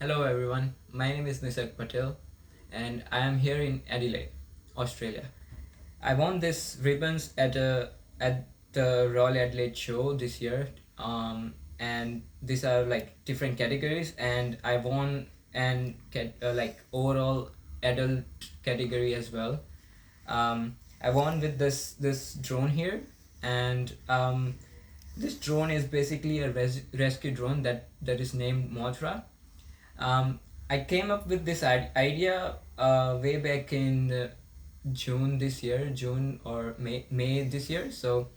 Hello everyone, my name is Nisarg Patel and I am here in Adelaide, Australia. I won this ribbons at the Royal Adelaide show this year, and these are like different categories, and I won and like overall adult category as well. I won with this drone here, and this drone is basically a rescue drone that is named Mothra. I came up with this idea way back in June this year, June or May this year. So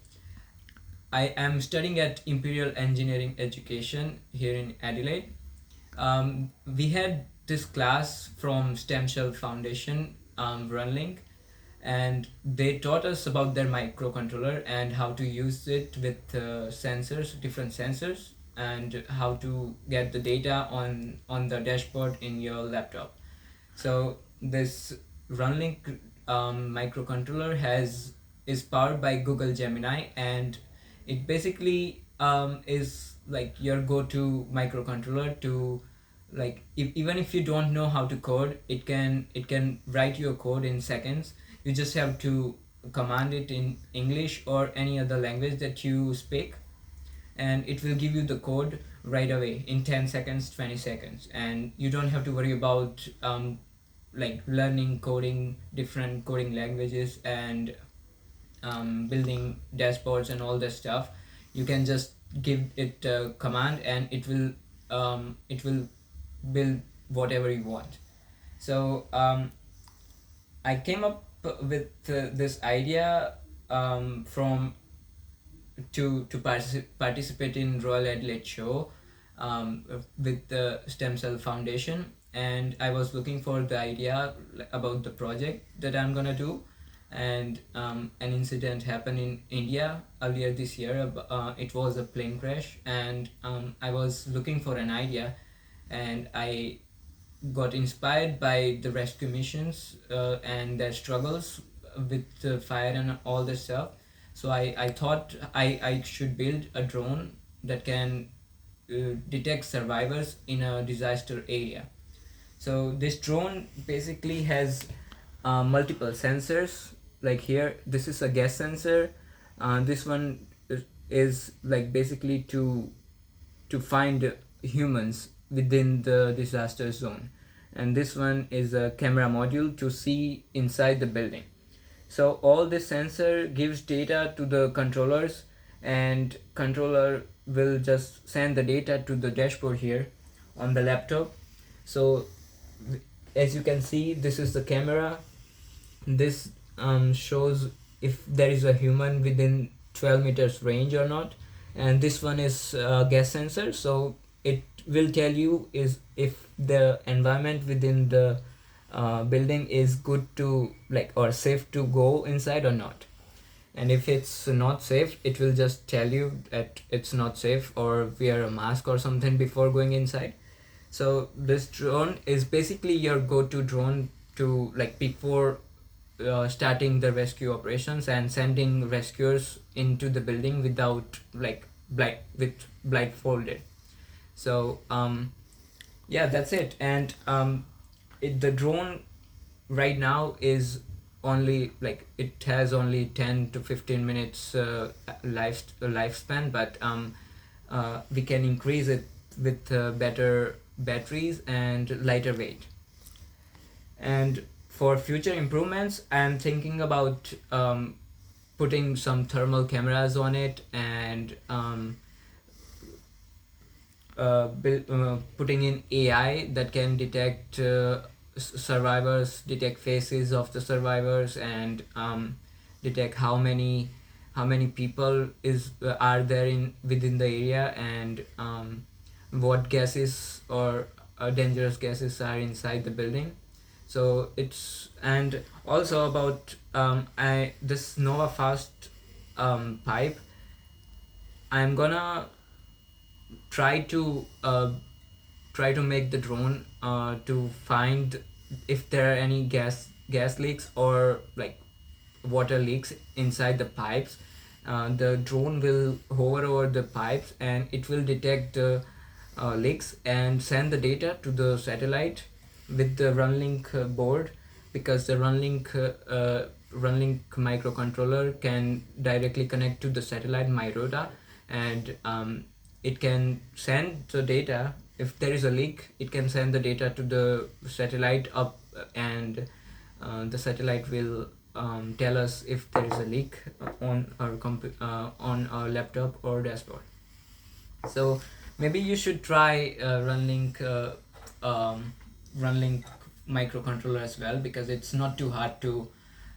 I am studying at Imperial Engineering Education here in Adelaide. We had this class from Stem Cell Foundation, runlinc, and they taught us about their microcontroller and how to use it with sensors, different sensors, and how to get the data on the dashboard in your laptop. So this runlinc microcontroller has is powered by Google Gemini, and it basically is like your go-to microcontroller to, like, even if you don't know how to code, it can write your code in seconds. You just have to command it in English or any other language that you speak, and it will give you the code right away in 10 seconds, 20 seconds, and you don't have to worry about like learning coding, different coding languages, and building dashboards and all that stuff. You can just give it a command and it will build whatever you want. So I came up with this idea from to participate in Royal Adelaide show with the Stem Cell Foundation, and I was looking for the idea about the project that I'm gonna do, and an incident happened in India earlier this year. It was a plane crash, and I was looking for an idea, and I got inspired by the rescue missions and their struggles with the fire and all this stuff. So I thought I should build a drone that can detect survivors in a disaster area. So this drone basically has multiple sensors. Like here, this is a gas sensor. This one is like basically to find humans within the disaster zone, and this one is a camera module to see inside the building. So all this sensor gives data to the controllers, and controller will just send the data to the dashboard here on the laptop. So as you can see, this is the camera. This shows if there is a human within 12 meters range or not, and this one is a gas sensor, so it will tell you is if the environment within the building is good to, like, or safe to go inside or not. And if it's not safe, it will just tell you that it's not safe, or wear a mask or something before going inside. So this drone is basically your go-to drone to, like, before starting the rescue operations and sending rescuers into the building without, like, blindfolded. So yeah, that's it. And the drone right now is only, like, it has only 10 to 15 minutes lifespan, but we can increase it with better batteries and lighter weight. And for future improvements, I'm thinking about putting some thermal cameras on it, and putting in AI that can detect survivors, detect faces of the survivors, and detect how many people are there in within the area, and what gases or dangerous gases are inside the building. So it's, and also about I this Nova Fast pipe. I'm gonna try to try to make the drone to find if there are any gas leaks or, like, water leaks inside the pipes. The drone will hover over the pipes, and it will detect leaks and send the data to the satellite with the runlinc board, because the runlinc microcontroller can directly connect to the satellite myrota, and it can send the data. If there is a leak, it can send the data to the satellite up, and the satellite will tell us if there is a leak on our laptop or dashboard. So maybe you should try runlinc microcontroller as well, because it's not too hard to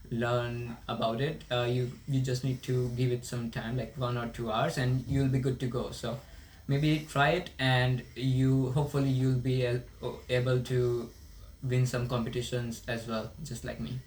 learn about it. You just need to give it some time, like 1 or 2 hours, and you'll be good to go. So maybe try it, and you hopefully you'll be able to win some competitions as well, just like me.